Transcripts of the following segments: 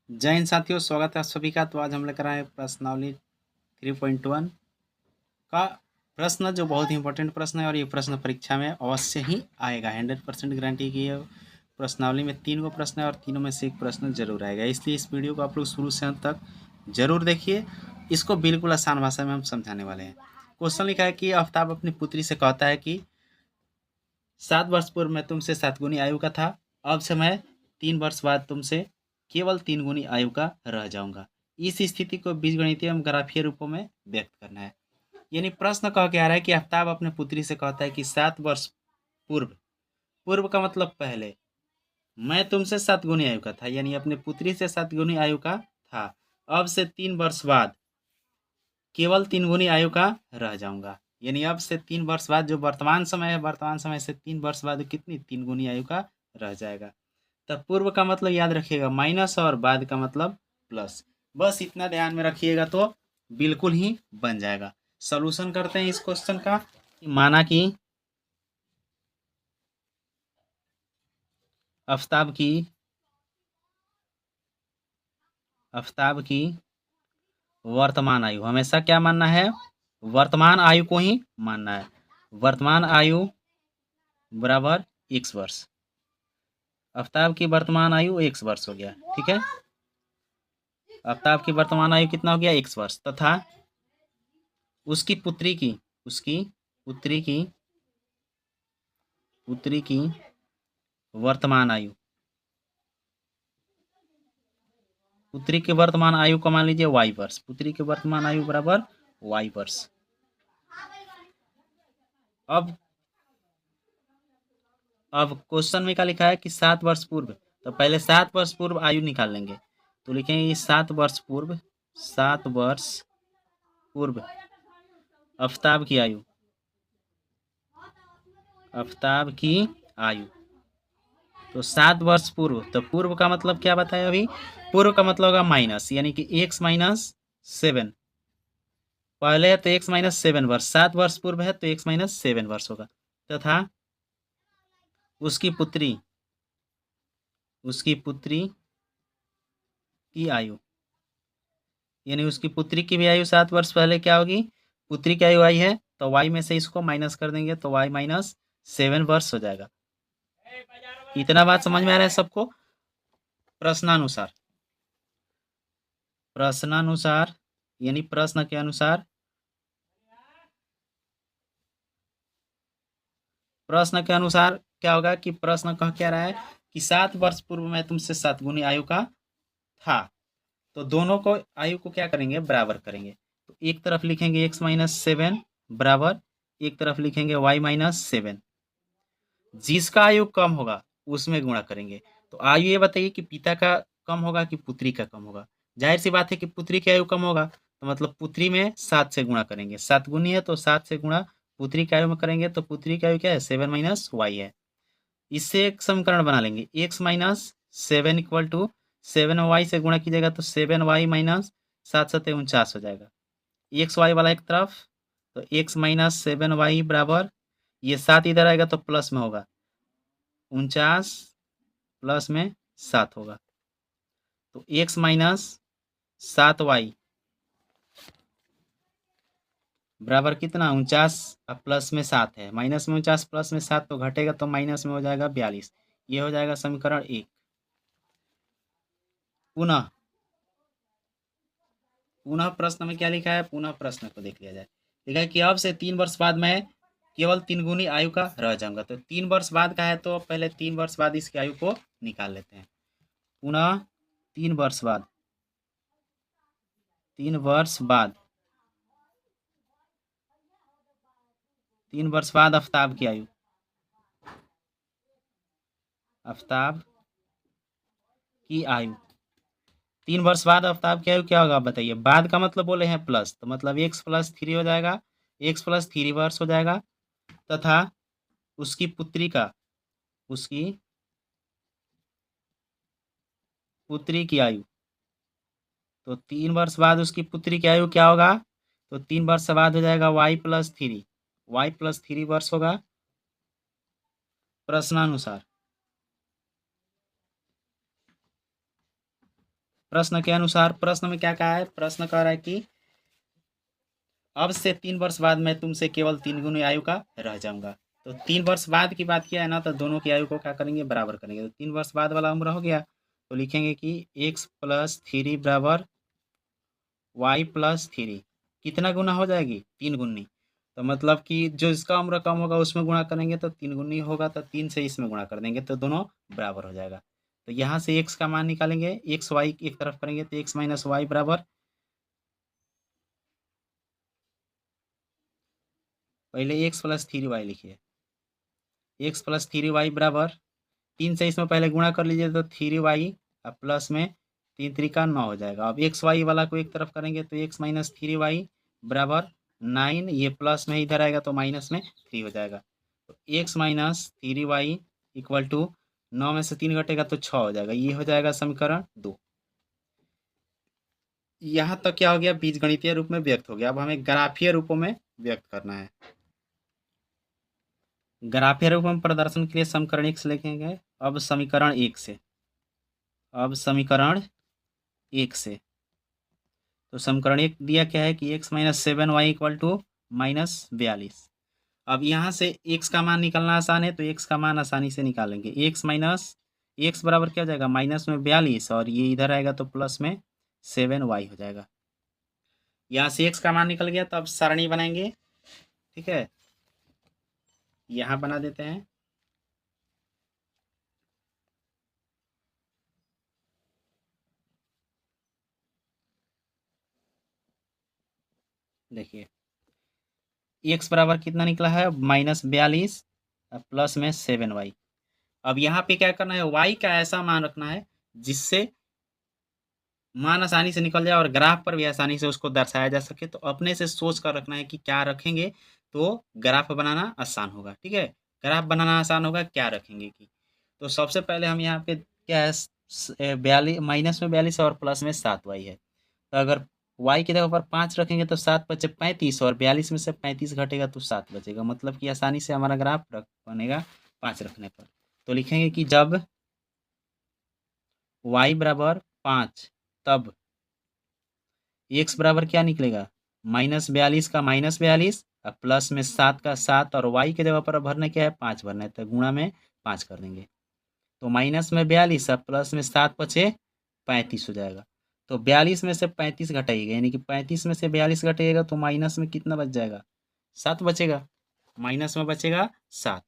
जय हिंद साथियों, स्वागत है आप सभी का। तो आज हम लेकर आए हैं प्रश्नावली 3.1 का प्रश्न, जो बहुत ही इंपॉर्टेंट प्रश्न है और ये प्रश्न परीक्षा में अवश्य ही आएगा। 100% गारंटी की है। प्रश्नावली में 3 गो प्रश्न है और तीनों में से एक प्रश्न जरूर आएगा, इसलिए इस वीडियो को आप लोग शुरू से अंत तक जरूर देखिए। इसको बिल्कुल आसान भाषा में हम समझाने वाले हैं। क्वेश्चन लिखा है कि आफ्ताब अपनी पुत्री से कहता है कि 7 वर्ष पूर्व मैं तुमसे 7 गुनी आयु का था, अब से मैं 3 वर्ष बाद तुमसे केवल 3 गुनी आयु का रह जाऊंगा। इस स्थिति को बीजगणितीय एवं ग्राफीय रूपों में व्यक्त करना है। यानी प्रश्न कह के आ रहा है कि आफ्ताब अपने पुत्री से कहता है कि 7 वर्ष पूर्व, पूर्व का मतलब पहले, मैं तुमसे 7 गुनी आयु का था, यानी अपने पुत्री से 7 गुनी आयु का था। अब से 3 वर्ष बाद केवल 3 गुनी आयु का रह जाऊंगा। यानी अब से 3 वर्ष बाद, जो वर्तमान समय है, वर्तमान समय से 3 वर्ष बाद कितनी 3 गुनी आयु का रह जाएगा। तब पूर्व का मतलब याद रखिएगा माइनस और बाद का मतलब प्लस। बस इतना ध्यान में रखिएगा तो बिल्कुल ही बन जाएगा। सॉल्यूशन करते हैं इस क्वेश्चन का। माना कि आफ्ताब की वर्तमान आयु, हमेशा क्या मानना है, वर्तमान आयु को ही मानना है। वर्तमान आयु बराबर x वर्ष। आफ्ताब की वर्तमान आयु x वर्ष हो गया, ठीक है। आफ्ताब की वर्तमान आयु कितना हो गया, x वर्ष, तथा उसकी पुत्री की, उसकी पुत्री की पुत्री की वर्तमान आयु, पुत्री की वर्तमान आयु को मान लीजिए y वर्ष। पुत्री की वर्तमान आयु बराबर y वर्ष। अब क्वेश्चन में क्या लिखा है कि 7 वर्ष पूर्व, तो पहले 7 वर्ष पूर्व आयु निकाल लेंगे। तो लिखेंगे 7 वर्ष पूर्व, 7 वर्ष पूर्व आफ्ताब की आयु, आफ्ताब की आयु। तो 7 वर्ष पूर्व, तो पूर्व का मतलब क्या बताया अभी, पूर्व का मतलब होगा माइनस, यानी कि x-7। पहले है तो x-7 वर्ष, 7 वर्ष पूर्व है तो x-7 वर्ष होगा। तथा उसकी पुत्री, उसकी पुत्री की आयु, यानी उसकी पुत्री की भी आयु 7 वर्ष पहले क्या होगी, पुत्री की आयु आई है तो y में से इसको माइनस कर देंगे तो y-7 वर्ष हो जाएगा। इतना बात समझ में आ रहा है सबको। प्रश्नानुसार, प्रश्नानुसार यानी प्रश्न के अनुसार, प्रश्न के अनुसार क्या होगा कि प्रश्न कह क्या रहा है कि 7 वर्ष पूर्व में तुमसे 7 गुनी आयु का था, तो दोनों को आयु को क्या करेंगे, बराबर करेंगे। तो एक तरफ लिखेंगे x-7 बराबर, एक तरफ लिखेंगे y-7। जिसका आयु कम होगा उसमें गुणा करेंगे। तो आयु ये बताइए कि पिता का कम होगा कि पुत्री का कम होगा। जाहिर सी बात है कि पुत्री की आयु कम होगा, तो मतलब पुत्री में 7 से गुणा करेंगे। 7 गुनी है तो 7 से गुणा पुत्री की आयु में करेंगे, तो पुत्री की आयु क्या है, 7 - y है। इससे एक समीकरण बना लेंगे, x-7 इक्वल टू 7y से गुणा कीजिएगा तो 7y - 7 × 7 = 49 हो जाएगा। एक्स वाई वाला एक तरफ, तो x-7y बराबर, ये 7 इधर आएगा तो प्लस में होगा, 49 प्लस में 7 होगा। तो x-7y बराबर कितना, 49 अब प्लस में 7 है, माइनस में 49 प्लस में 7 तो घटेगा तो माइनस में हो जाएगा 42। ये हो जाएगा समीकरण 1। पुनः पुनः प्रश्न में क्या लिखा है, पुनः प्रश्न को देख लिया जाए। लिखा है कि अब से 3 वर्ष बाद मैं केवल 3 गुनी आयु का रह जाऊंगा। तो 3 वर्ष बाद का है तो पहले 3 वर्ष बाद इसकी आयु को निकाल लेते हैं। पुनः 3 वर्ष बाद, 3 वर्ष बाद, 3 वर्ष बाद आफ्ताब की आयु, आफ्ताब की आयु, 3 वर्ष बाद आफ्ताब की आयु क्या होगा बताइए। बाद का मतलब बोले हैं प्लस, तो मतलब x+3 हो जाएगा, x+3 वर्ष हो जाएगा। तथा उसकी पुत्री का, उसकी पुत्री की आयु, तो 3 वर्ष बाद उसकी पुत्री की आयु क्या होगा, तो 3 वर्ष बाद हो जाएगा y+3, y+3 वर्ष होगा। प्रश्नानुसार, प्रश्न के अनुसार प्रश्न में क्या कहा है, प्रश्न कह रहा है कि अब से 3 वर्ष बाद मैं तुमसे केवल 3 गुनी आयु का रह जाऊंगा। तो 3 वर्ष बाद की बात किया है ना, तो दोनों की आयु को क्या करेंगे, बराबर करेंगे। तो 3 वर्ष बाद वाला उम्र हो गया, तो लिखेंगे कि x+3 बराबर y+3 कितना गुना हो जाएगी, 3 गुनी। तो मतलब कि जो इसका उम्र कम होगा उसमें गुणा करेंगे तो 3 गुनी होगा, तो 3 से इसमें गुणा कर देंगे तो दोनों बराबर हो जाएगा। तो यहाँ से x का मान निकालेंगे, एक्स वाई एक तरफ करेंगे तो x-y बराबर, पहले x+3y लिखिए, x+3y बराबर 3 से इसमें पहले गुणा कर लीजिए तो 3y अब प्लस में 3 3 का 9 हो जाएगा। अब एक्स वाई वाला को एक तरफ करेंगे तो x-3y बराबर 9, ये प्लस में इधर आएगा तो माइनस में 3 हो जाएगा। तो x-3y इक्वल टू 9 में से 3 घटेगा तो 6 हो जाएगा, ये हो जाएगा समीकरण 2। यहाँ तक क्या हो गया, बीजगणितीय रूप में व्यक्त हो गया। अब हमें ग्राफीय रूपों में व्यक्त करना है। ग्राफीय रूप में प्रदर्शन के लिए समीकरण 1 से लिखेंगे। अब समीकरण 1 से, अब समीकरण 1 से, तो समीकरण 1 दिया क्या है कि x-7y इक्वल टू -42। अब यहाँ से x का मान निकालना आसान है, तो x का मान आसानी से निकालेंगे। x बराबर क्या हो जाएगा, माइनस में 42 और ये इधर आएगा तो प्लस में 7y हो जाएगा। यहाँ से x का मान निकल गया, तो अब सारणी बनाएंगे। ठीक है, यहाँ बना देते हैं। देखिए x बराबर कितना निकला है, -42 प्लस में 7y। अब यहाँ पे क्या करना है, y का ऐसा मान रखना है जिससे मान आसानी से निकल जाए और ग्राफ पर भी आसानी से उसको दर्शाया जा सके। तो अपने से सोच कर रखना है कि क्या रखेंगे तो ग्राफ बनाना आसान होगा। ठीक है, ग्राफ बनाना आसान होगा, क्या रखेंगे की। तो सबसे पहले हम यहाँ पे क्या है, 42 माइनस में 42 और प्लस में 7y है। तो अगर y की जगह पर 5 रखेंगे तो 7 बचे 35 और 42 में से 35 घटेगा तो 7 बचेगा। मतलब कि आसानी से हमारा ग्राफ बनेगा 5 रखने पर। तो लिखेंगे कि जब y बराबर 5 तब x बराबर क्या निकलेगा, -42 का -42 और प्लस में 7 का 7 और y के जगह पर भरना क्या है, 5 भरना है, तो गुणा में 5 कर देंगे। तो माइनस में 42 और प्लस में 7 बचे 35 हो जाएगा। तो 42 में से 35 घटाइएगा, यानी कि 35 में से 42 घटाइएगा तो माइनस में कितना बच जाएगा, 7 बचेगा, माइनस में बचेगा 7।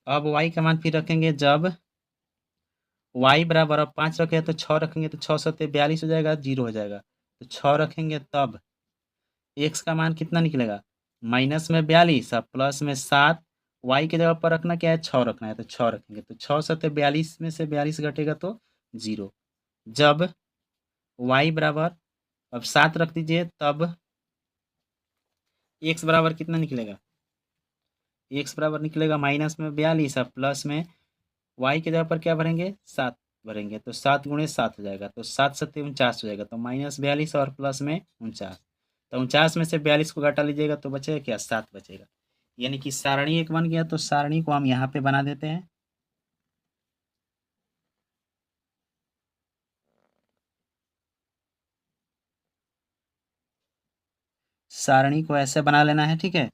अब y का मान फिर रखेंगे, जब y बराबर, अब 5 रखे तो 6 रखेंगे तो 6 सत्ते 42 हो जाएगा, 0 हो जाएगा। तो 6 रखेंगे तब x का मान कितना निकलेगा, माइनस में 42 और प्लस में 7, y की जगह पर रखना क्या है, 6 रखना है, तो 6 रखेंगे तो 6 सत्ते 42 में से 42 घटेगा तो 0। जब y बराबर, अब 7 रख दीजिए, तब x बराबर कितना निकलेगा, x बराबर निकलेगा माइनस में 42 और प्लस में y की जगह पर क्या भरेंगे, 7 भरेंगे, तो 7 गुणे 7 हो जाएगा, तो 7 सत्ते 49 हो जाएगा, तो -42 और प्लस में 49, तो 49 में से 42 को घटा लीजिएगा तो बचेगा क्या, 7 बचेगा। यानी कि सारणी 1 बन गया। तो सारणी को हम यहाँ पे बना देते हैं। सारणी को ऐसे बना लेना है, ठीक है,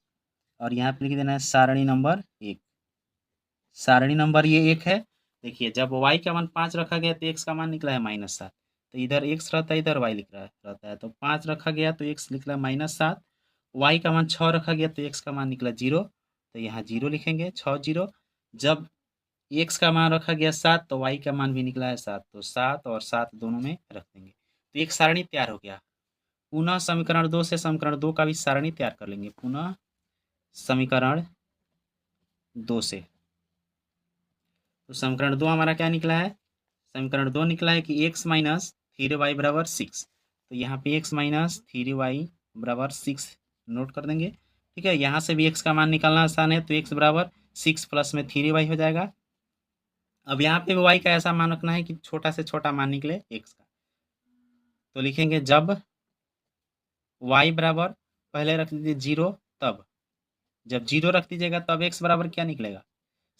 और यहाँ पे लिख देना है सारणी नंबर 1। सारणी नंबर ये 1 है। देखिए जब y का मान 5 रखा गया तो x का मान निकला है -7, तो इधर x रहता है, इधर y लिख रहा है रहता है, तो 5 रखा गया तो x निकला -7, y का मान 6 रखा गया तो x का मान निकला 0, तो यहाँ 0 लिखेंगे, 6 0। जब x का मान रखा गया 7 तो y का मान भी निकला है 7, तो 7 और 7 दोनों में रख देंगे, तो एक सारणी तैयार हो गया। पुनः समीकरण 2 से समीकरण 2 का भी सारणी तैयार कर लेंगे। पुनः समीकरण 2 से, तो समीकरण 2 हमारा क्या निकला है, समीकरण 2 निकला है कि x-3y बराबर 6। तो यहाँ पे x-3y बराबर 6 नोट कर देंगे। ठीक है, यहाँ से भी x का मान निकालना आसान है, तो x बराबर 6 प्लस में 3y हो जाएगा। अब यहाँ पे भी y का ऐसा मान रखना है कि छोटा से छोटा मान निकले x का। तो लिखेंगे जब y बराबर, पहले रख दीजिए 0, तब जब 0 रख दीजिएगा तब x बराबर क्या निकलेगा,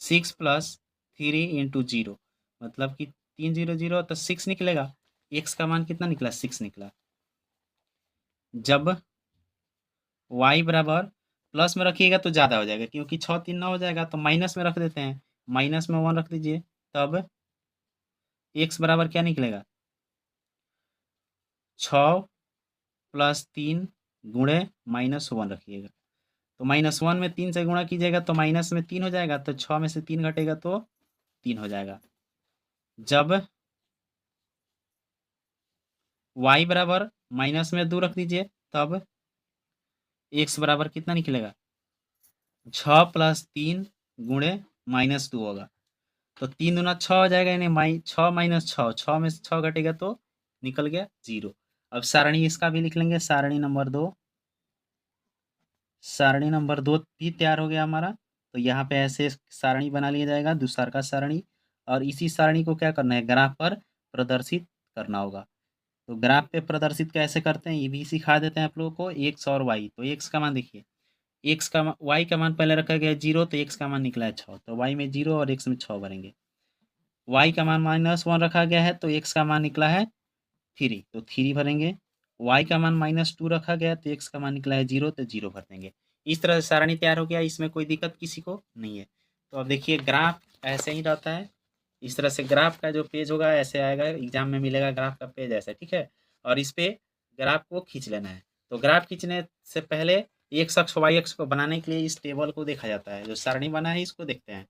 6 + 3 × 0, मतलब कि 3 0 0 तो 6 निकलेगा। x का मान कितना निकला? 6 निकला। जब y बराबर प्लस में रखिएगा तो ज़्यादा हो जाएगा, क्योंकि 6 3 9 हो जाएगा, तो माइनस में रख देते हैं। माइनस में 1 रख दीजिए, तब x बराबर क्या निकलेगा? 6 प्लस 3 गुणे -1 रखिएगा। तो -1 में 3 से गुणा कीजिएगा तो माइनस में 3 हो जाएगा, तो 6 में से 3 घटेगा तो 3 हो जाएगा। जब y बराबर माइनस में 2 रख दीजिए, तब x बराबर कितना निकलेगा? 6 प्लस 3 गुणे -2 होगा, तो 3 दूना 6 हो जाएगा, यानी 6 माइनस 6, 6 में से 6 घटेगा तो निकल गया 0। अब सारणी इसका भी लिख लेंगे, सारणी नंबर 2। सारणी नंबर 2 भी तैयार हो गया हमारा। तो यहाँ पे ऐसे सारणी बना लिया जाएगा, दूसरा का सारणी, और इसी सारणी को क्या करना है? ग्राफ पर प्रदर्शित करना होगा। तो ग्राफ पे प्रदर्शित कैसे करते हैं ये भी सिखा देते हैं आप लोगों को। एक्स और वाई, तो एक्स का मान देखिए, एक्स का वाई का मान पहले रखा गया 0, तो एक्स का मान निकला है 6, तो वाई में 0 और एक्स में 6 भरेंगे। वाई का मान -1 रखा गया है, तो एक्स का मान निकला है 3, तो 3 भरेंगे। वाई का मान -2 रखा गया, तो एक्स का मान निकला है 0, तो 0 भर देंगे। इस तरह से सारणी तैयार हो गया, इसमें कोई दिक्कत किसी को नहीं है। तो अब देखिए ग्राफ ऐसे ही रहता है, इस तरह से ग्राफ का जो पेज होगा ऐसे आएगा, एग्जाम में मिलेगा ग्राफ का पेज ऐसे, ठीक है। और इस पे ग्राफ को खींच लेना है। तो ग्राफ खींचने से पहले एक्स अक्ष वाई अक्ष को बनाने के लिए इस टेबल को देखा जाता है, जो सारणी बना है इसको देखते हैं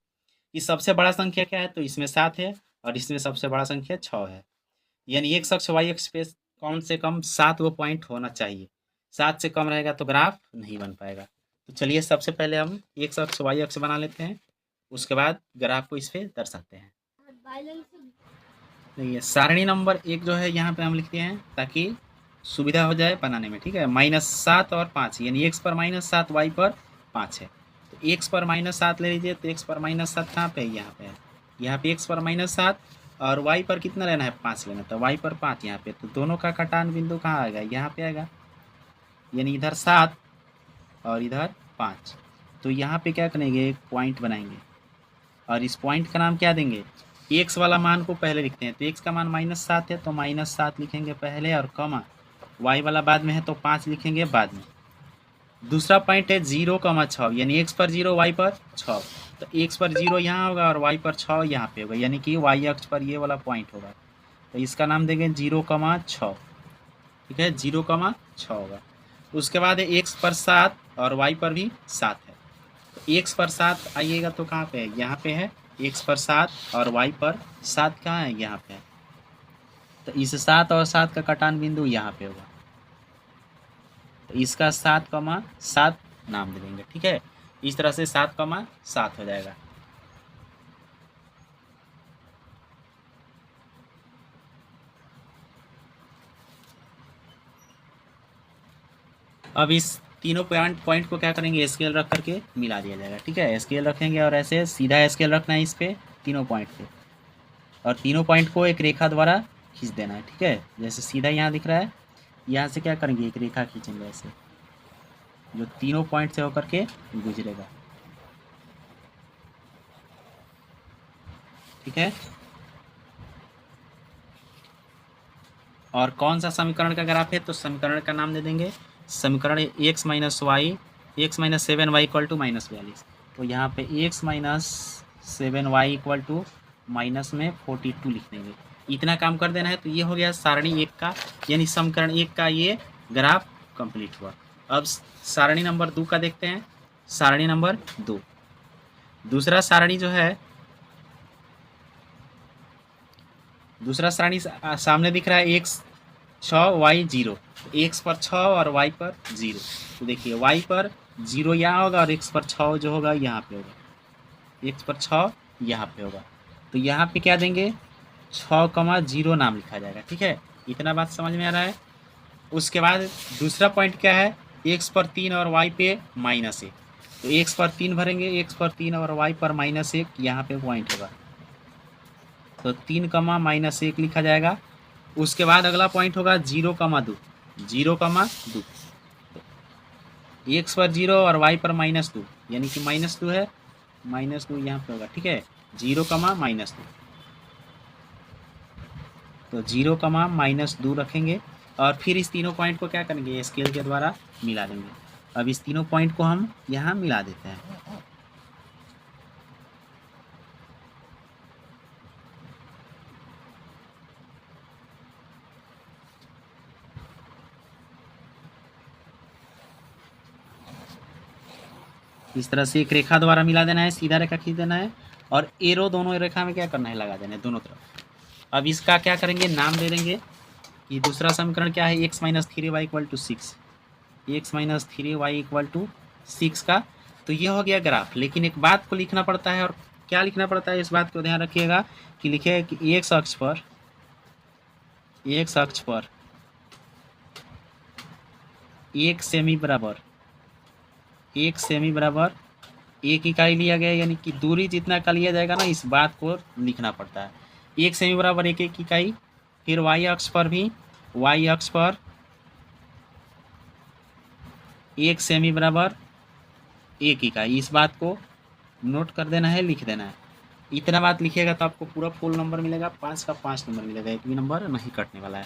कि सबसे बड़ा संख्या क्या है, तो इसमें 7 है, और इसमें सबसे बड़ा संख्या 6 है। यानी एक्स अक्ष वाई अक्ष पे कम से कम 7 वो पॉइंट होना चाहिए। 7 से कम रहेगा तो ग्राफ नहीं बन पाएगा। तो चलिए सबसे पहले हम एक्स अक्ष वाई अक्ष बना लेते हैं, उसके बाद ग्राफ को इस पे दर्शाते हैं। देखिए सारणी नंबर 1 जो है यहाँ पे हम लिखते हैं ताकि सुविधा हो जाए बनाने में, ठीक है। -7 और 5, यानी x पर -7 y पर 5 है। तो x पर -7 ले लीजिए, तो x पर -7 कहाँ पे है? यहाँ पे है। यहाँ पे x पर -7 और y पर कितना लेना है? 5 लेना, तो y पर 5 यहाँ पे। तो दोनों का कटान बिंदु कहाँ आएगा? यहाँ पे आएगा, यानी इधर 7 और इधर 5। तो यहाँ पे क्या करेंगे? एक पॉइंट बनाएंगे, और इस पॉइंट का नाम क्या देंगे? एक्स वाला मान को पहले लिखते हैं, तो एक्स का मान -7 है, तो -7 लिखेंगे पहले, और कमा वाई वाला बाद में है तो 5 लिखेंगे बाद में। दूसरा पॉइंट है 0,6, यानी एक्स पर 0 वाई पर 6, तो एक्स पर 0 यहाँ होगा और वाई पर 6 यहाँ पे होगा, यानी कि वाई अक्ष पर ये वाला पॉइंट होगा, तो इसका नाम देंगे 0,6, ठीक है। 0,6 होगा। उसके बाद है एक्स पर 7 और वाई पर भी 7 है, तो एक्स पर 7 आइएगा तो कहाँ पे है? यहाँ पे है। एक्स पर 7 और वाई पर 7 कहाँ है? यहाँ पे है। तो इस 7 और 7 का कटान बिंदु यहाँ पे होगा, तो इसका 7,7 नाम दे देंगे, ठीक है। इस तरह से 7,7 हो जाएगा। अब इस तीनों पॉइंट को क्या करेंगे? स्केल रख करके मिला दिया जाएगा, ठीक है। स्केल रखेंगे और ऐसे सीधा स्केल रखना है इस पे, तीनों पॉइंट पे, और तीनों पॉइंट को एक रेखा द्वारा खींच देना है, ठीक है। जैसे सीधा यहाँ दिख रहा है, यहाँ से क्या करेंगे? एक रेखा खींचेंगे ऐसे, जो तीनों पॉइंट से होकर के गुजरेगा, ठीक है। और कौन सा समीकरण का ग्राफ है? तो समीकरण का नाम दे देंगे, समीकरण x - y, x - 7y = -42। तो यहाँ पे x - 7y = माइनस में 42 लिख देंगे। इतना काम कर देना है, तो ये हो गया सारणी 1 का, यानी समीकरण 1 का ये ग्राफ कंप्लीट हुआ। अब सारणी नंबर 2 का देखते हैं। सारणी नंबर 2, दूसरा सारणी जो है, दूसरा सारणी सामने दिख रहा है x 6 y 0, एक्स पर 6 और y पर 0। तो देखिए y पर 0 यहाँ होगा और x पर 6 जो होगा यहाँ पे होगा, x पर 6 यहाँ पे होगा। तो यहाँ पे क्या देंगे? 6,0 नाम लिखा जाएगा, ठीक है। इतना बात समझ में आ रहा है। उसके बाद दूसरा पॉइंट क्या है? x पर 3 और y पे -1, तो x पर 3 भरेंगे, x पर 3 और y पर -1 यहाँ पे पॉइंट होगा, तो 3,-1 लिखा जाएगा। उसके बाद अगला पॉइंट होगा 0,2, 0,2, एक्स पर 0 और y पर -2, यानी कि -2 है, -2 यहाँ पे होगा, ठीक है। 0,-2, तो 0, -2 रखेंगे और फिर इस तीनों पॉइंट को क्या करेंगे, स्केल के द्वारा मिला देंगे। अब इस तीनों पॉइंट को हम यहाँ मिला देते हैं। इस तरह से एक रेखा द्वारा मिला देना है, सीधा रेखा खींच देना है और एरो दोनों रेखा में क्या करना है, लगा देना है दोनों तरफ। अब इसका क्या करेंगे, नाम दे देंगे कि दूसरा समीकरण क्या है, x - 3y = 6, x - 3y = 6 का। तो ये हो गया ग्राफ। लेकिन एक बात को लिखना पड़ता है, और क्या लिखना पड़ता है, इस बात को ध्यान रखिएगा कि लिखे कि x अक्ष पर 1 सेमी बराबर 1 इकाई लिया गया, यानी कि दूरी जितना का लिया जाएगा ना, इस बात को लिखना पड़ता है। 1 सेमी बराबर 1 इकाई। फिर y अक्ष पर भी y अक्ष पर 1 सेमी बराबर 1 इकाई। इस बात को नोट कर देना है, लिख देना है। इतना बात लिखिएगा तो आपको पूरा फुल नंबर मिलेगा, 5 का 5 नंबर मिलेगा, एक भी नंबर नहीं कटने वाला है।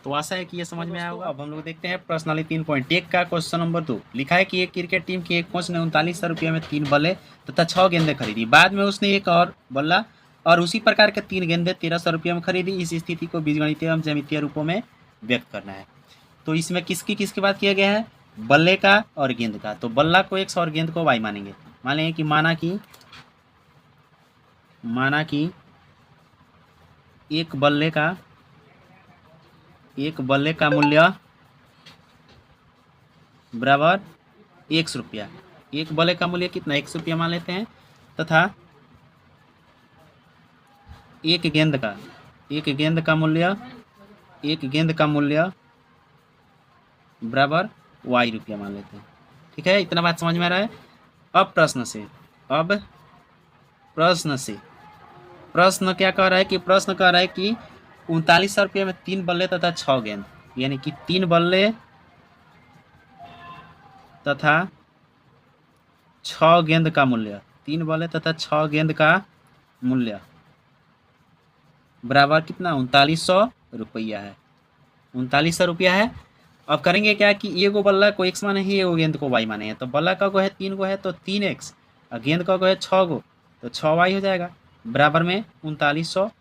तो आशा है कि ये समझ में आया होगा। अब हम लोग देखते हैं प्रश्नावली 3.1 का क्वेश्चन नंबर 2। लिखा है कि एक क्रिकेट टीम के एक कोच ने 3900 रुपये में 3 बल्ले तथा 6 गेंदें खरीदी। बाद में उसने एक और बल्ला और उसी प्रकार के 3 गेंदें 1300 रुपये में खरीदी। इस स्थिति को बीजगणितीय एवं ज्यामितीय रूपों में व्यक्त करना है। तो इसमें किसकी बात किया गया है, बल्ले का और गेंद का। तो बल्ला को x और गेंद को y मानेंगे। मान लेंगे कि माना कि एक बल्ले का मूल्य बराबर 100 रुपया। एक बल्ले का मूल्य कितना, 100 रुपया मान लेते हैं। तथा एक गेंद का मूल्य बराबर y रुपया मान लेते हैं। ठीक है, इतना बात समझ में आ रहा है। अब प्रश्न क्या कह रहा है कि 3900 रुपये में 3 बल्ले तथा 6 गेंद, यानी कि 3 बल्ले तथा 6 गेंद का मूल्य, 3 बल्ले तथा 6 गेंद का मूल्य बराबर कितना, 3900 रुपया है। 3900 रुपया है। अब करेंगे क्या कि एगो बल्ला को x माने ही, एगो गेंद को y माने हैं। तो बल्ला का को है 3 गो है तो 3x, और गेंद का को है 6 गो तो 6y हो जाएगा, बराबर में 3900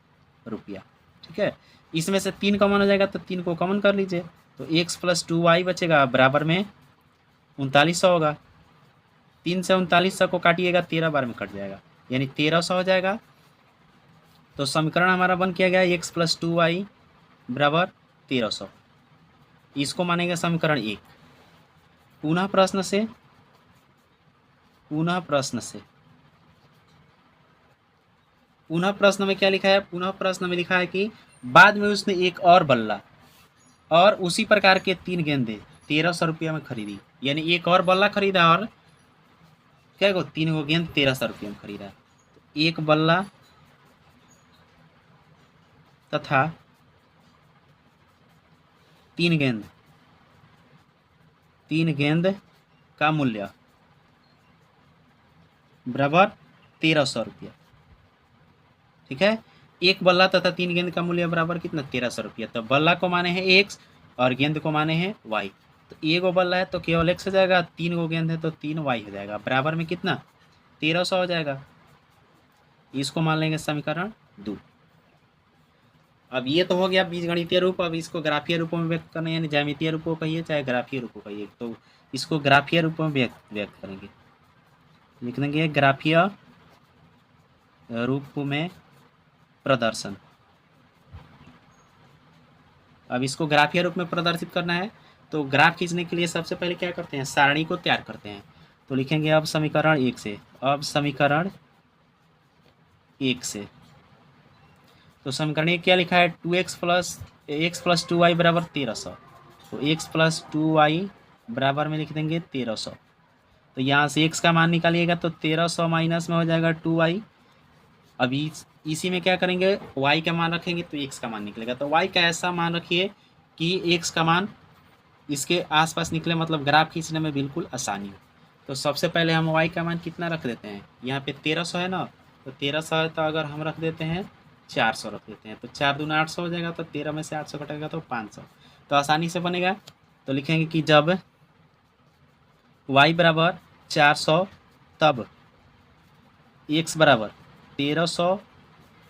रुपया। ठीक है, इसमें से 3 कॉमन हो जाएगा तो 3 को कॉमन कर लीजिए, तो x + 2y बचेगा, बराबर में 3900 होगा। 3 से 3900 को काटिएगा, 13 बार में कट जाएगा, यानी 1300 हो जाएगा। तो समीकरण हमारा बन किया गया x + 2y बराबर 1300। इसको मानेंगे समीकरण 1। पुनः प्रश्न में क्या लिखा है, पुनः प्रश्न में लिखा है कि बाद में उसने एक और बल्ला और उसी प्रकार के 3 गेंदें 1300 रुपया में खरीदी। यानी एक और बल्ला खरीदा और क्या को 3 गो गेंद 1300 रुपये में खरीदा। एक बल्ला तथा 3 गेंद का मूल्य बराबर 1300 रुपया। ठीक है, एक बल्ला तथा 3 गेंद का मूल्य बराबर कितना, 1300 रुपया। तो बल्ला को माने हैं x और गेंद को माने हैं y। तो एगो बल्ला है तो केवल x हो जाएगा, 3 गो गेंद है तो 3y हो जाएगा, बराबर में कितना, 1300 हो जाएगा। इसको मान लेंगे समीकरण 2। अब ये तो हो गया बीजगणितीय रूप। अब इसको ग्राफीय रूपों में व्यक्त करना है, यानी ज्यामितीय रूपों कहिए चाहे ग्राफीय रूपों कहिए, तो इसको ग्राफीय रूपों में व्यक्त करेंगे। लिख देंगे ग्राफीय रूप में प्रदर्शन। अब इसको ग्राफीय रूप में प्रदर्शित करना है तो ग्राफ खींचने के लिए सबसे पहले क्या करते हैं, सारणी को तैयार करते हैं। तो लिखेंगे अब समीकरण 1 से, तो समीकरण 1 क्या लिखा है, 2x + 2y बराबर 1300। तो x + 2y बराबर में लिख देंगे 1300। तो यहाँ से x का मान निकालिएगा तो 1300 माइनस में हो जाएगा 2y। अभी इसी में क्या करेंगे, y का मान रखेंगे तो x का मान निकलेगा। तो y का ऐसा मान रखिए कि x का मान इसके आसपास निकले, मतलब ग्राफ खींचने में बिल्कुल आसानी हो। तो सबसे पहले हम y का मान कितना रख देते हैं, यहाँ पे 1300 है ना, तो 1300 है तो अगर हम रख देते हैं 400 रख देते हैं, तो 4 दूना 800 हो जाएगा, तो 13 में से 800 घटेगा तो 500। तो आसानी से बनेगा। तो लिखेंगे कि जब y बराबर 400 तब x बराबर 1300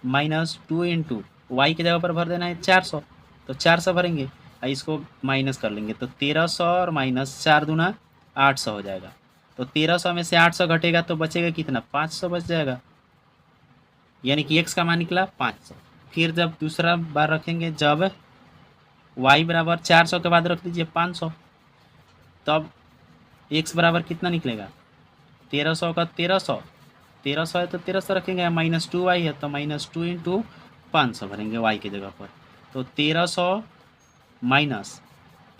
माइनस 2 इंटू वाई की जगह पर भर देना है 400, तो 400 भरेंगे और इसको माइनस कर लेंगे, तो 1300 और माइनस 4 दूना 800 हो जाएगा। तो 1300 में से 800 घटेगा तो बचेगा कितना, 500 बच जाएगा, यानी कि x का मान निकला 500। फिर जब दूसरा बार रखेंगे, जब y बराबर 400 के बाद रख दीजिए 500, तब x बराबर कितना निकलेगा, 1300 का 1300 है तो 1300 रखेंगे, माइनस 2y है तो माइनस 2 इंटू 500 भरेंगे y की जगह पर। तो 1300 माइनस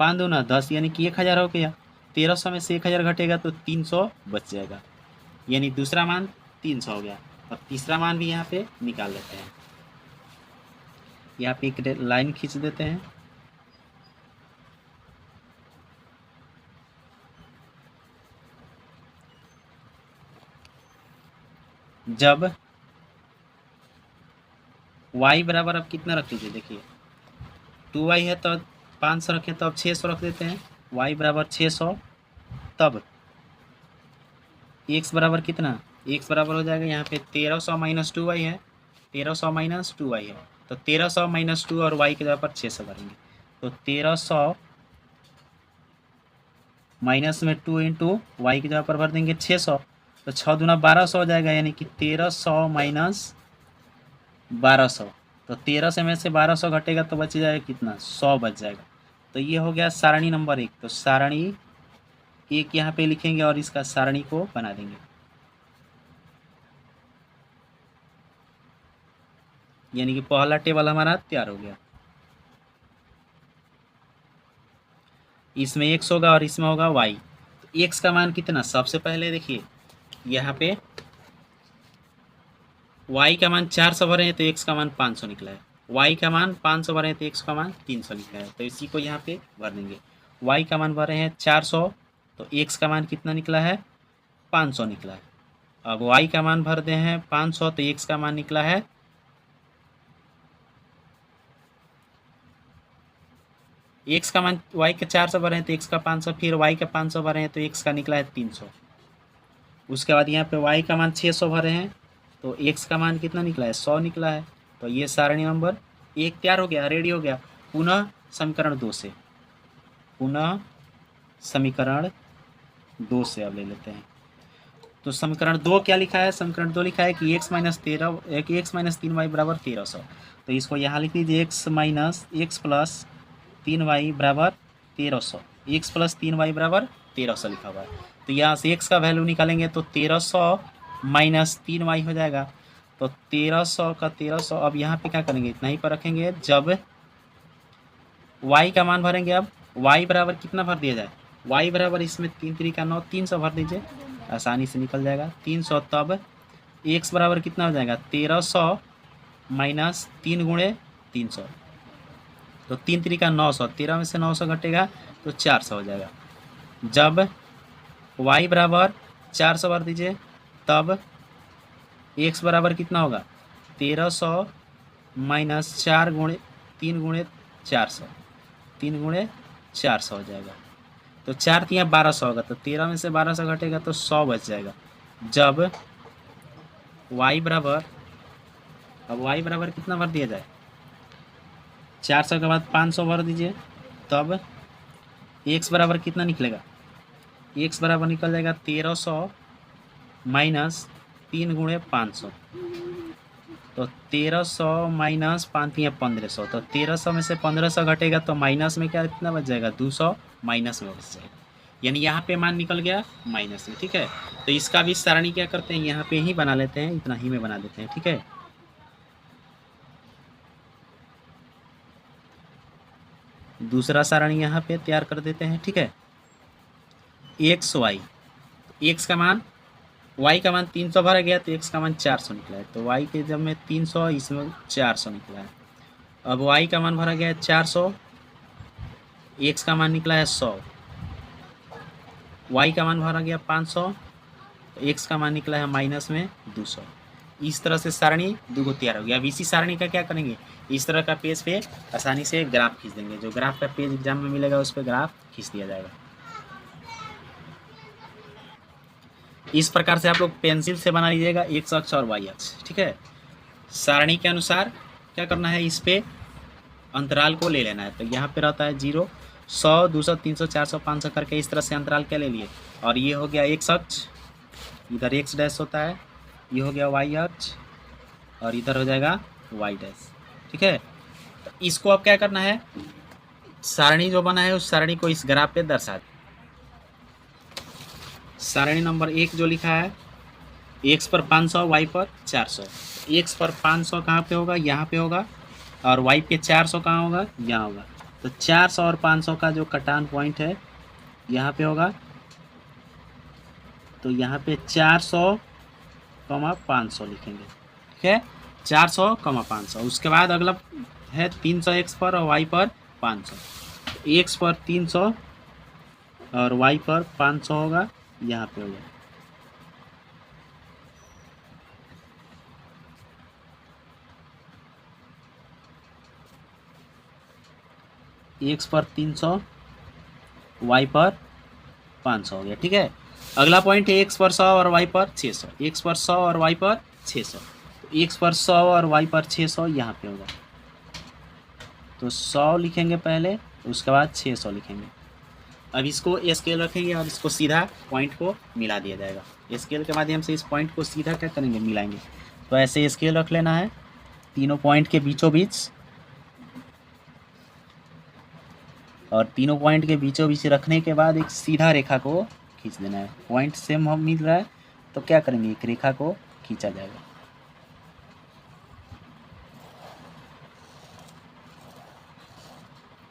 5 दूना 10, यानी कि 1000 हो गया। 1300 में से 1000 घटेगा तो 300 बच जाएगा, यानी दूसरा मान 300 हो गया। और तीसरा मान भी यहाँ पे निकाल लेते हैं। यहाँ पे एक लाइन खींच देते हैं। जब y बराबर, अब कितना रख लीजिए, देखिए 2y है तो 500 रखें तो अब 600 रख देते हैं। y बराबर 600 तब x बराबर कितना, x बराबर हो जाएगा यहाँ पे 1300 माइनस 2y है, 1300 माइनस 2y है, तो 1300 माइनस 2 और y की जगह पर 600 भरेंगे। तो 1300 माइनस में 2 इंटू वाई की जगह पर भर देंगे 600, तो 6 दूना 1200 हो जाएगा, यानी कि 1300 माइनस 1200। तो 1300 में से 1200 घटेगा तो बच जाएगा कितना, 100 बच जाएगा। तो ये हो गया सारणी नंबर 1। तो सारणी 1 यहाँ पे लिखेंगे और इसका सारणी को बना देंगे, यानी कि पहला टेबल हमारा तैयार हो गया। इसमें x होगा और इसमें होगा y। तो x का मान कितना, सबसे पहले देखिए यहाँ पे y का मान 400 भरे हैं तो x का मान 500 निकला है, y का मान 500 भरे हैं तो x का मान 300 निकला है, तो इसी को यहाँ पे भर देंगे। y का मान भरे हैं 400 तो x का मान कितना निकला है, 500 निकला है। अब y का मान भर दे हैं 500 तो x का मान निकला है, x का मान y के 400 भरे हैं तो x का 500, फिर y के 500 भरे हैं तो x का निकला है 300। उसके बाद यहाँ पे y का मान 600 भरे हैं तो x का मान कितना निकला है, 100 निकला है। तो ये सारणी नंबर 1 तैयार हो गया, रेडी हो गया। पुनः समीकरण 2 से, पुनः समीकरण 2 से अब ले लेते हैं। तो समीकरण 2 क्या लिखा है, समीकरण 2 लिखा है कि x माइनस 3y बराबर 1300। तो इसको यहाँ लिख लीजिए, x प्लस 3y बराबर 1300, x प्लस 3y बराबर 1300 लिखा हुआ है। तो यहाँ से x का वैल्यू निकालेंगे तो 1300 माइनस 3y हो जाएगा। तो 1300 का 1300, अब यहाँ पे क्या करेंगे, इतना ही पर रखेंगे। जब y का मान भरेंगे, अब y बराबर कितना भर दिया जाए, y बराबर इसमें 3 3 का 9, 300 भर दीजिए, आसानी से निकल जाएगा 300। तब x बराबर कितना हो जाएगा, 1300 माइनस 3 गुणे 300, तो 3 3 का 900, 13 में से 900 घटेगा तो 400 हो जाएगा। जब y बराबर 400 भर दीजिए, तब x बराबर कितना होगा, 1300 माइनस 3 गुणे 400, 3 गुणे 400 हो जाएगा। तो 4 3 1200 होगा, तो 13 में से 1200 घटेगा तो 100 बच जाएगा। जब y बराबर, अब y बराबर कितना भर दिया जाए, 400 के बाद 500 भर दीजिए, तब x बराबर कितना निकलेगा, x बराबर निकल जाएगा 1300 माइनस 3 गुणे 500, तो 1300 माइनस 5 या 1500, तो 1300 में से 1500 घटेगा तो माइनस में क्या कितना बच जाएगा, 200 माइनस में बच जाएगा, यानी यहाँ पे मान निकल गया माइनस में। ठीक है, तो इसका भी सारणी क्या करते हैं, यहाँ पे ही बना लेते हैं, इतना ही में बना देते हैं। ठीक है, दूसरा सारणी यहाँ पे तैयार कर देते हैं। ठीक है, एक्स वाई, एक्स का मान, y का मान 300 भरा गया तो x का मान 400 निकला है, तो y के जब में 300 इसमें 400 निकला है। अब y का मान भरा गया है 400, x का मान निकला है 100, y का मान भरा गया 500, तो x का मान निकला है माइनस में 200, इस तरह से सारणी दो तैयार हो गया। अब इसी सारणी का क्या करेंगे, इस तरह का पेज पे आसानी से ग्राफ खींच देंगे। जो ग्राफ का पेज एग्जाम में मिलेगा उस पर ग्राफ खींच दिया जाएगा। इस प्रकार से आप लोग पेंसिल से बना लीजिएगा एक्स अक्ष और वाई अक्ष। ठीक है, सारणी के अनुसार क्या करना है, इस पे अंतराल को ले लेना है। तो यहाँ पे रहता है 0, 100, 200, 300, 400, 500 करके इस तरह से अंतराल क्या ले लिए। और ये हो गया एक्स अक्ष, इधर एक्स डैश होता है, ये हो गया वाई अक्ष और इधर हो जाएगा वाई डैश। ठीक है, तो इसको अब क्या करना है, सारणी जो बना है उस सारणी को इस ग्राफ पे दर्शा। सारणी नंबर 1 जो लिखा है, एक्स पर 500, वाई पर 400। एक्स पर 500 कहाँ पे होगा, यहाँ पे होगा, और वाई पे 400 कहाँ होगा, यहाँ होगा। तो 400 और 500 का जो कटान पॉइंट है यहाँ पे होगा। तो यहाँ पे 400, 500 लिखेंगे। ठीक है, 400, 500। उसके बाद अगला है 300 एक्स पर और वाई पर 500। एक्स पर 300 और वाई पर 500 होगा, यहाँ पे होगा। एक्स पर 300, वाई पर 500 हो गया। ठीक है, अगला पॉइंट है एक्स पर 100 और वाई पर 600। एक्स पर 100 और वाई पर 600। एक्स पर 100 और वाई पर 600 यहाँ पे होगा। तो 100 लिखेंगे पहले, उसके बाद 600 लिखेंगे। अब इसको स्केल रखेंगे और इसको सीधा पॉइंट को मिला दिया जाएगा। स्केल के माध्यम से इस पॉइंट को सीधा क्या करेंगे, मिलाएंगे। तो ऐसे स्केल रख लेना है तीनों पॉइंट के बीचों बीच, और तीनों पॉइंट के बीचों बीच रखने के बाद एक सीधा रेखा को खींच देना है। पॉइंट सेम हम मिल रहा है तो क्या करेंगे, एक रेखा को खींचा जाएगा।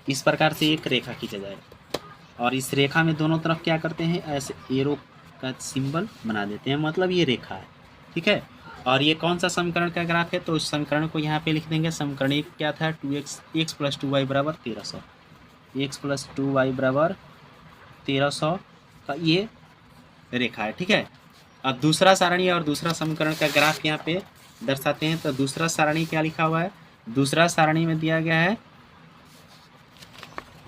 इस प्रकार से एक रेखा खींचा जाएगा और इस रेखा में दोनों तरफ क्या करते हैं, ऐसे एरो का सिंबल बना देते हैं, मतलब ये रेखा है। ठीक है, और ये कौन सा समीकरण का ग्राफ है, तो उस समीकरण को यहाँ पे लिख देंगे। समीकरण एक क्या था, 2x + 2y बराबर 1300। x + 2y बराबर 1300 का ये रेखा है। ठीक है, अब दूसरा सारणी और दूसरा समीकरण का ग्राफ यहाँ पे दर्शाते हैं। तो दूसरा सारणी क्या लिखा हुआ है, दूसरा सारणी में दिया गया है,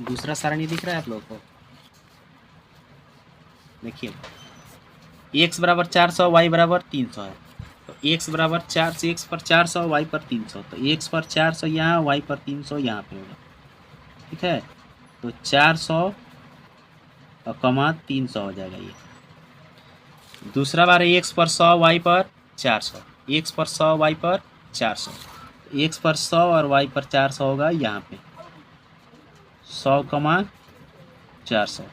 दूसरा सारणी दिख रहा है आप लोगों को, देखिए x बराबर 400, y बराबर 300 है। तो x बराबर 400, x पर 400, y पर 300। तो x पर 400 यहाँ, y पर 300 यहाँ पे होगा। ठीक है, तो 400 और कमा 300 हो जाएगा ये। दूसरा बार है x पर 100, y पर 400। x पर 100, y पर 400। x पर 100 और y पर 400 होगा यहाँ पे 100, 400।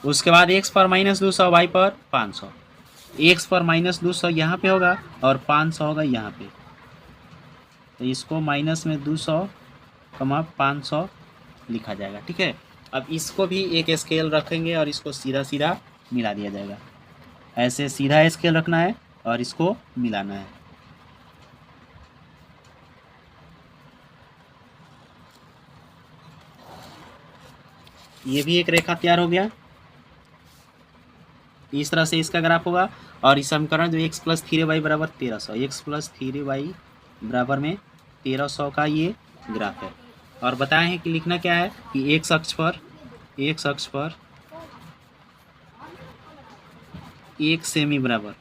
उसके बाद x पर -200, y पर 500। x पर -200 यहाँ पे होगा और 500 होगा यहाँ पे। तो इसको माइनस में 200, 500 लिखा जाएगा। ठीक है, अब इसको भी एक स्केल रखेंगे और इसको सीधा सीधा मिला दिया जाएगा। ऐसे सीधा स्केल रखना है और इसको मिलाना है। ये भी एक रेखा तैयार हो गया। इस तरह से इसका ग्राफ होगा और इस समीकरण जो x + 3y बराबर 1300, x + 3y बराबर में 1300 का ये ग्राफ है। और बताए हैं कि लिखना क्या है कि x अक्ष पर 1 सेमी बराबर,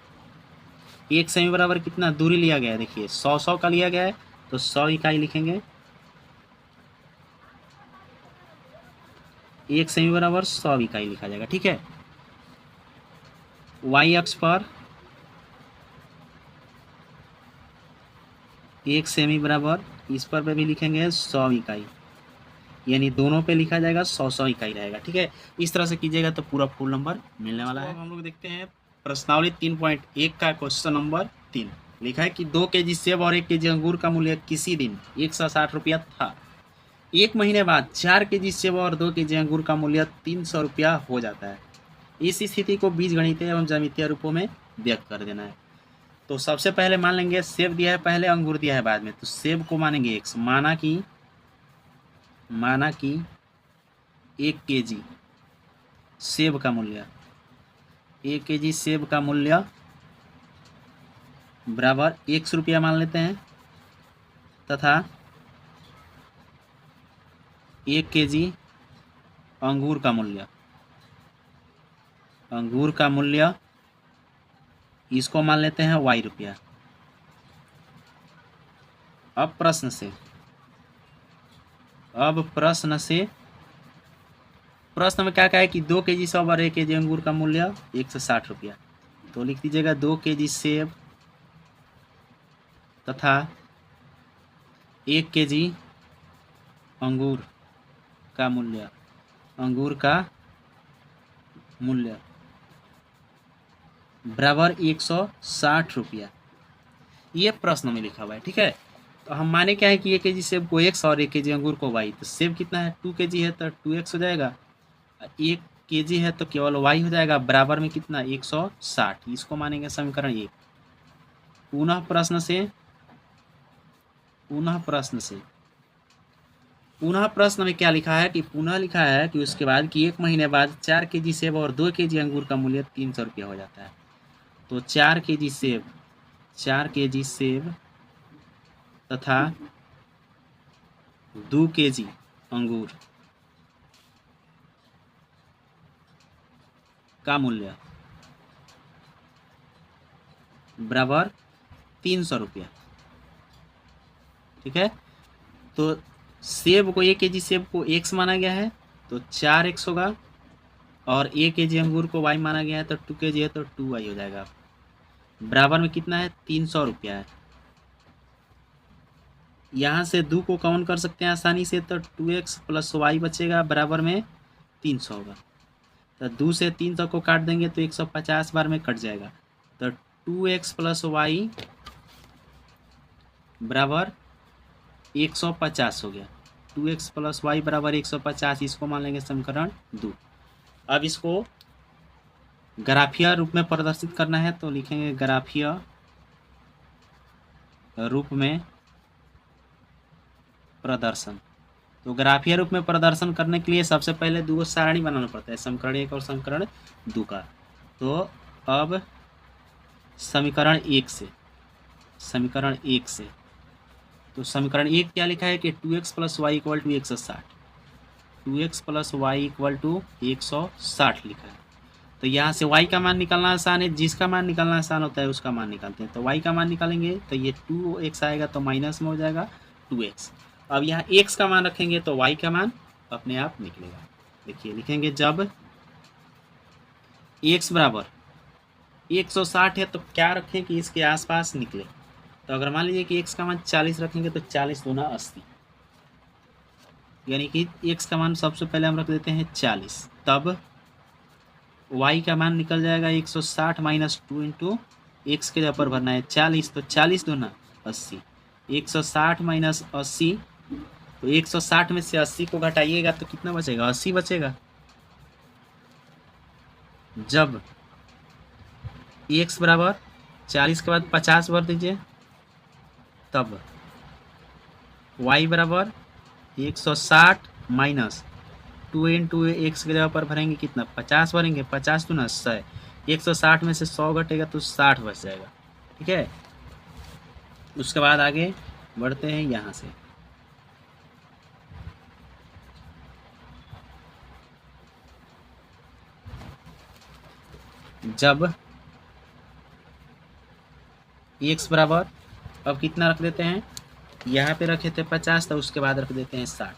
1 सेमी बराबर कितना दूरी लिया गया है, देखिए 100 का लिया गया है तो 100 इकाई लिखेंगे। 1 सेमी बराबर 100 इकाई लिखा जाएगा। ठीक है, y अक्ष पर 1 सेमी बराबर, इस पर भी लिखेंगे 100 इकाई, यानी दोनों पे लिखा जाएगा 100 इकाई रहेगा। ठीक है, इस तरह से कीजिएगा तो पूरा फुल नंबर मिलने वाला है। हम लोग देखते हैं प्रश्नावली 3.1 का क्वेश्चन नंबर 3। लिखा है कि 2 केजी सेब और 1 केजी अंगूर का मूल्य किसी दिन 160 रुपया था। 1 महीने बाद 4 केजी सेब और 2 केजी अंगूर का मूल्य 300 रुपया हो जाता है। इस स्थिति को बीजगणितीय एवं ज्यामितीय रूपों में व्यक्त कर देना है। तो सबसे पहले मान लेंगे सेब दिया है पहले, अंगूर दिया है बाद में। तो सेब को मानेंगे x, माना कि 1 केजी सेब का मूल्य 1 केजी सेब का मूल्य बराबर 100 रुपया मान लेते हैं, तथा 1 केजी अंगूर का मूल्य इसको मान लेते हैं y रुपया। अब प्रश्न में क्या कहा है कि 2 केजी सेब और 1 केजी अंगूर का मूल्य 160 रुपया। तो लिख दीजिएगा 2 केजी सेब तथा 1 केजी अंगूर का मूल्य बराबर 160 रुपया। ये प्रश्न में लिखा हुआ है, ठीक है। तो हम माने क्या है कि 1 केजी सेब को x और 1 केजी अंगूर को y। तो सेब कितना है, 2 केजी है तो 2x हो जाएगा, 1 केजी है तो केवल y हो जाएगा, बराबर में कितना 160। इसको मानेंगे समीकरण 1। पुनः प्रश्न में क्या लिखा है कि लिखा है कि उसके बाद कि 1 महीने बाद 4 केजी सेब और 2 केजी अंगूर का मूल्य 300 रुपया हो जाता है। तो 4 केजी सेब तथा 2 केजी अंगूर का मूल्य बराबर 300 रुपया, ठीक है। तो सेब को 1 केजी सेब को x माना गया है तो 4x होगा, और 1 केजी अंगूर को y माना गया है तो 2 केजी है तो 2y हो जाएगा, बराबर में कितना है 300 रुपया है। यहाँ से 2 को कॉमन कर सकते हैं आसानी से, तो 2x प्लस y बचेगा, बराबर में 300 होगा। तो 2 से 300 को काट देंगे तो 150 बार में कट जाएगा, तो 2x प्लस y बराबर 150 हो गया। 2x प्लस y बराबर 150, इसको मान लेंगे समीकरण 2। अब इसको ग्राफीय रूप में प्रदर्शित करना है, तो लिखेंगे ग्राफीय रूप में प्रदर्शन। तो ग्राफीय रूप में प्रदर्शन करने के लिए सबसे पहले 2 सारणी बनाना पड़ता है, समीकरण 1 और समीकरण 2 का। तो अब समीकरण 1 से तो समीकरण 1 क्या लिखा है कि 2x plus y equal to 160, 2x plus y equal to 160 लिखा है। तो यहाँ से y का मान निकालना आसान है, जिसका मान निकालना आसान होता है उसका मान निकालते हैं। तो y का मान निकालेंगे तो ये 2x आएगा तो माइनस में हो जाएगा 2x। अब यहाँ x का मान रखेंगे तो y का मान अपने आप निकलेगा। देखिए लिखेंगे जब x बराबर 160 है तो क्या रखें कि इसके आसपास निकले। तो अगर मान लीजिए कि x का मान 40 रखेंगे तो 40 दूना 80, यानी कि x का मान सबसे पहले हम रख देते हैं 40। तब y का मान निकल जाएगा 160 माइनस 2 इंटू एक्स के जगह पर भरना है 40, तो 40 दूना 80, 160 माइनस 80, तो 160 में से 80 को घटाइएगा तो कितना बचेगा, 80 बचेगा। जब x बराबर 40 के बाद 50 भर दीजिए, तब y बराबर 160 माइनस 2 इंटू एक्स के जगह पर भरेंगे कितना, 50 भरेंगे, 50 दूना 100, 160 में से 100 घटेगा तो 60 बच जाएगा, ठीक है। उसके बाद आगे बढ़ते हैं यहाँ से। जब x बराबर, अब कितना रख देते हैं, यहाँ पे रखे थे 50 तो उसके बाद रख देते हैं 60।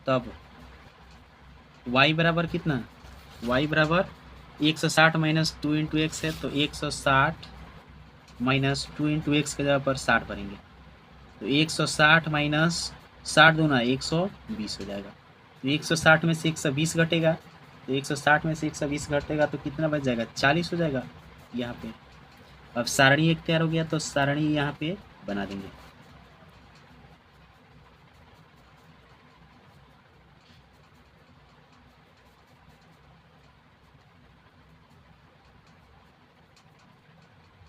तब y बराबर कितना, y बराबर 160 माइनस 2 इंटू एक्स है, तो 160 माइनस 2 इंटू एक्स के जगह पर 60 भरेंगे, तो 160 माइनस 60 दूना 120 हो जाएगा। तो 160 में से 120 घटेगा, तो 160 में से 120 घटेगा तो कितना बच जाएगा, 40 हो जाएगा यहाँ पे। अब सारणी एक तैयार हो गया, तो सारणी यहाँ पे बना देंगे।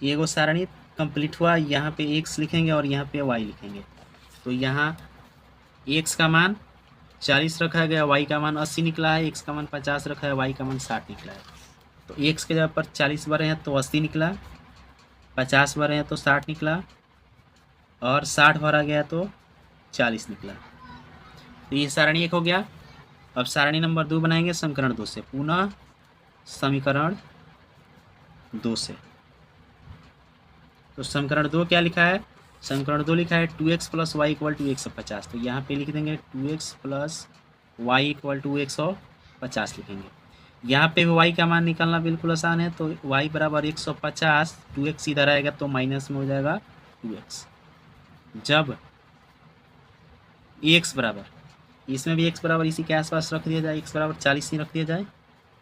ये वो सारणी कंप्लीट हुआ। यहाँ पे x लिखेंगे और यहाँ पे y लिखेंगे। तो यहाँ x का मान 40 रखा गया, y का मान 80 निकला है, x का मान 50 रखा है, y का मान 60 निकला है। तो x के जगह पर 40 भरे हैं तो 80 निकला, 50 भरे हैं तो 60 निकला, और 60 भरा गया तो 40 निकला। तो ये सारणी 1 हो गया। अब सारणी नंबर 2 बनाएंगे समीकरण 2 से, पुनः समीकरण 2 से। तो समीकरण 2 क्या लिखा है? समीकरण 2 लिखा है 2x plus y equal to 150। तो यहाँ पे लिख देंगे 2x plus y equal to 150 लिखेंगे। यहाँ पे भी y का मान निकालना बिल्कुल आसान है। तो y बराबर 150, 2x इधर आएगा तो माइनस में हो जाएगा 2x। जब x बराबर, इसमें भी x बराबर इसी के आसपास रख दिया जाए, x बराबर 40 ही रख दिया जाए,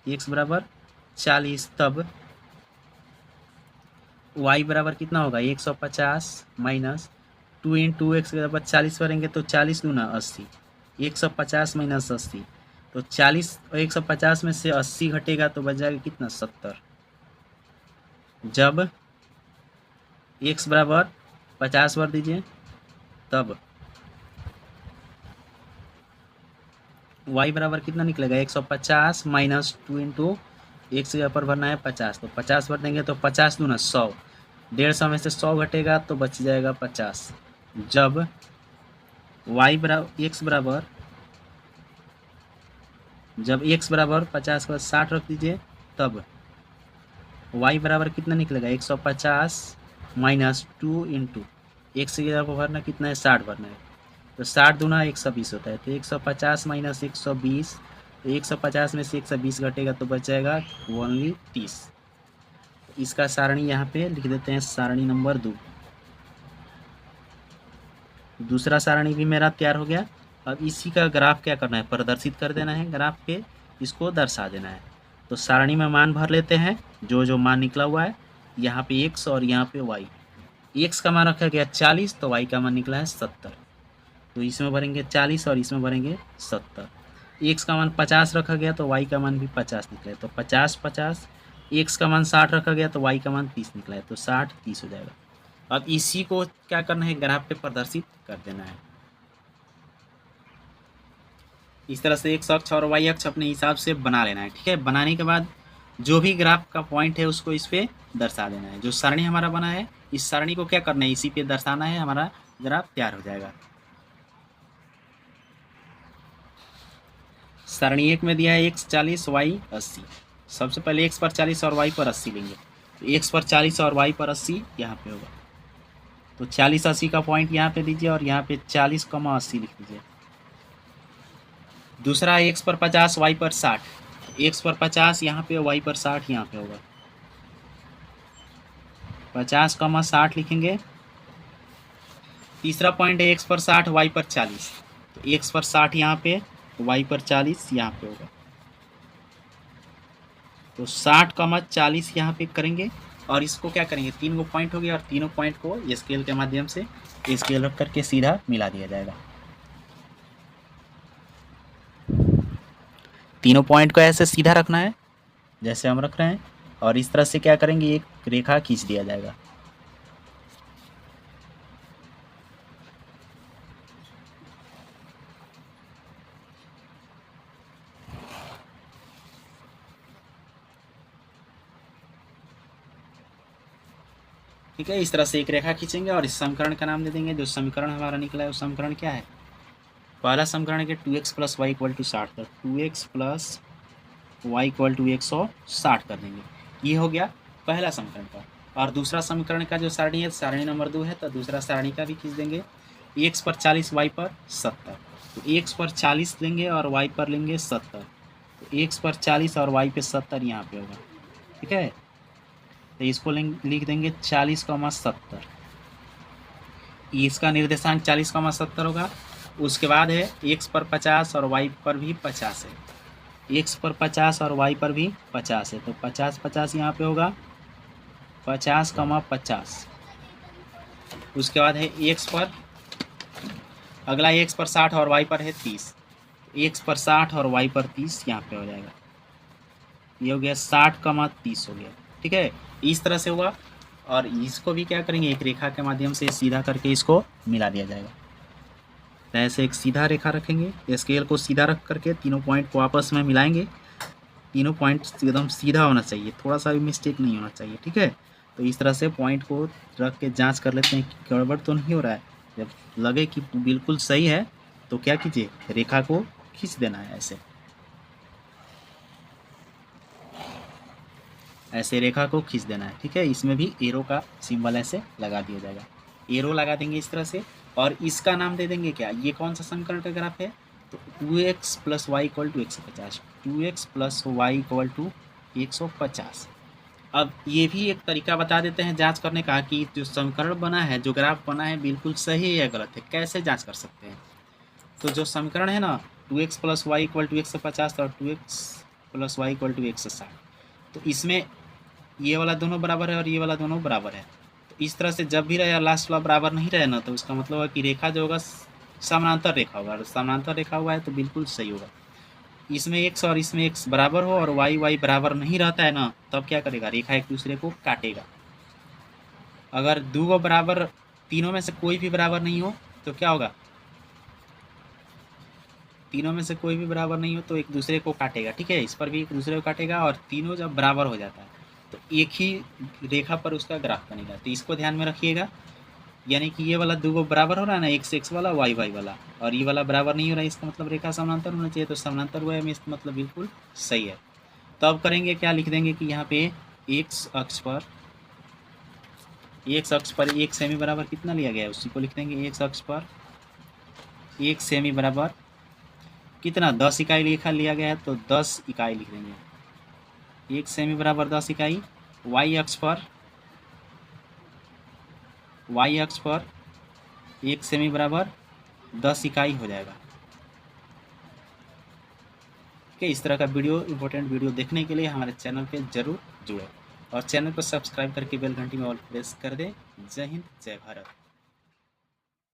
x बराबर 40, तब y बराबर कितना होगा 150 माइनस 2 इंटू एक्स के बराबर 40 भरेंगे तो 40 दूना 80, 150 माइनस 80, तो 40 और 150 में से 80 घटेगा तो बच जाएगा कितना 70। जब x बराबर 50 भर दीजिए, तब y बराबर कितना निकलेगा 150 माइनस 2 इंटू एक्स के ऊपर भरना है 50, तो 50 भर देंगे तो 50 दूना 100, 150 में से 100 घटेगा तो बच जाएगा 50। जब y बराबर x बराबर, जब x बराबर 50 के बाद 60 रख दीजिए, तब y बराबर कितना निकलेगा 150 माइनस 2 इंटू एक्स के जगह पर भरना कितना है 60 भरना है, तो 60 दूना 120 होता है, तो 150 माइनस 120, तो 150 में से 120 घटेगा तो बच जाएगा ओनली 30। इसका सारणी यहाँ पे लिख देते हैं, सारणी नंबर 2। दूसरा सारणी भी मेरा तैयार हो गया। अब इसी का ग्राफ क्या करना है, प्रदर्शित कर देना है, ग्राफ पे इसको दर्शा देना है। तो सारणी में मान भर लेते हैं, जो जो मान निकला हुआ है, यहाँ पे x और यहाँ पे y। x का मान रखा गया 40, तो y का मान निकला है 70, तो इसमें भरेंगे 40 और इसमें भरेंगे 70। x का मान 50 रखा गया तो y का मान भी 50 निकला है, तो 50 50, x का मान 60 रखा गया तो y का मान 30 निकला है, तो 60 30 हो जाएगा। अब इसी को क्या करना है, ग्राफ पे प्रदर्शित कर देना है। इस तरह से x अक्ष और y अक्ष अपने हिसाब से बना लेना है, ठीक है। बनाने के बाद जो भी ग्राफ का पॉइंट है उसको इस पे दर्शा देना है। जो सारणी हमारा बना है, इस सारणी को क्या करना है, इसी पे दर्शाना है, हमारा ग्राफ तैयार हो जाएगा। सारणी 1 में दिया है x 40 y 80। सबसे पहले x पर 40 और y पर 80 लेंगे, तो x पर 40 और y पर 80 यहाँ पे होगा, तो 40 80 का पॉइंट यहाँ पे दीजिए और यहाँ पे 40 कमा 80 लिख दीजिए। दूसरा x पर 50 y पर 60, x पर 50 यहाँ पे, y पर 60 यहाँ पे होगा, 50 कमा 60 लिखेंगे। तीसरा पॉइंट है x पर 60 y पर 40, तो x पर 60 यहाँ पे, y पर 40 यहाँ पे होगा, तो 60 कमा 40 यहाँ पे करेंगे। और इसको क्या करेंगे, 3 गो पॉइंट हो गया और तीनों पॉइंट को स्केल के माध्यम से स्केल रख करके सीधा मिला दिया जाएगा। तीनों पॉइंट को ऐसे सीधा रखना है जैसे हम रख रहे हैं, और इस तरह से क्या करेंगे, एक रेखा खींच दिया जाएगा। ठीक है, इस तरह से एक रेखा खींचेंगे और इस समीकरण का नाम दे देंगे। जो समीकरण हमारा निकला है वो समीकरण क्या है, पहला समीकरण है 2x plus y equal to 60, तो 2x plus y equal to 160 कर देंगे। ये हो गया पहला समीकरण का। और दूसरा समीकरण का जो सारणी है, सारणी नंबर 2 है, तो दूसरा सारणी का भी खींच देंगे। x पर 40 y पर 70, तो x पर 40 लेंगे और y पर लेंगे 70, तो x पर 40 और y पे 70 यहाँ पे होगा, ठीक है। तो इसको लिख देंगे 40,70, इसका निर्देशांक 40,70 होगा। उसके बाद है x पर 50 और y पर भी 50 है, x पर 50 और y पर भी 50 है, तो 50 50 यहाँ पे होगा, 50,50। उसके बाद है x पर, अगला x पर 60 और y पर है 30, x पर 60 और y पर 30 यहाँ पे हो जाएगा। ये हो गया 60,30 हो गया, ठीक है। इस तरह से हुआ। और इसको भी क्या करेंगे, एक रेखा के माध्यम से सीधा करके इसको मिला दिया जाएगा। तो ऐसे एक सीधा रेखा रखेंगे, स्केल को सीधा रख करके तीनों पॉइंट को आपस में मिलाएंगे। तीनों पॉइंट एकदम सीधा होना चाहिए, थोड़ा सा भी मिस्टेक नहीं होना चाहिए, ठीक है। तो इस तरह से पॉइंट को रख के जांच कर लेते हैं कि गड़बड़ तो नहीं हो रहा है। जब लगे कि बिल्कुल सही है तो क्या कीजिए, रेखा को खींच देना है। ऐसे रेखा को खींच देना है, ठीक है। इसमें भी एरो का सिंबल ऐसे लगा दिया जाएगा, एरो लगा देंगे इस तरह से। और इसका नाम दे देंगे क्या, ये कौन सा समीकरण का ग्राफ है, तो 2x plus y equal to 150, 2x plus y equal to 150। अब ये भी एक तरीका बता देते हैं जांच करने का कि जो समीकरण बना है, जो ग्राफ बना है, बिल्कुल सही है या गलत है। कैसे जांच कर सकते हैं, तो जो समीकरण है ना 2x plus y equal to 150 और 2x plus y equal to 160, तो इसमें ये वाला दोनों बराबर है और ये वाला दोनों बराबर है। तो इस तरह से जब भी रहे लास्ट वाला बराबर नहीं रहे ना, तो उसका मतलब है कि रेखा जो होगा समानांतर रेखा होगा, और समानांतर रेखा हुआ है तो बिल्कुल सही होगा। इसमें x और इसमें x बराबर हो और y बराबर नहीं रहता है ना, तब क्या करेगा, रेखा एक दूसरे को काटेगा। अगर दो बराबर, तीनों में से कोई भी बराबर नहीं हो तो क्या होगा, तीनों में से कोई भी बराबर नहीं हो तो एक दूसरे को काटेगा, ठीक है। इस पर भी एक दूसरे को काटेगा, और तीनों जब बराबर हो जाता है तो एक ही रेखा पर उसका ग्राफ बनेगा। तो इसको ध्यान में रखिएगा, यानी कि ये वाला दो बराबर हो रहा है ना, x वाला y वाला, और ये वाला बराबर नहीं हो रहा है, इसका मतलब रेखा समानांतर होना चाहिए। तो समानांतर हुआ है, इसका मतलब बिल्कुल सही है। तो अब करेंगे क्या, लिख देंगे कि यहाँ पे x अक्ष पर 1 सेमी बराबर कितना लिया गया है, उसी को लिख देंगे। x अक्ष पर 1 सेमी बराबर कितना, 10 इकाई लिया गया है, तो 10 इकाई लिख देंगे। 1 सेमी बराबर 10 इकाई। y अक्ष पर 1 सेमी बराबर 10 इकाई हो जाएगा। ठीक है, इस तरह का इंपॉर्टेंट वीडियो देखने के लिए हमारे चैनल पे जरूर जुड़े, और चैनल को सब्सक्राइब करके बेल घंटी में ऑल प्रेस कर दें। जय हिंद, जय भारत।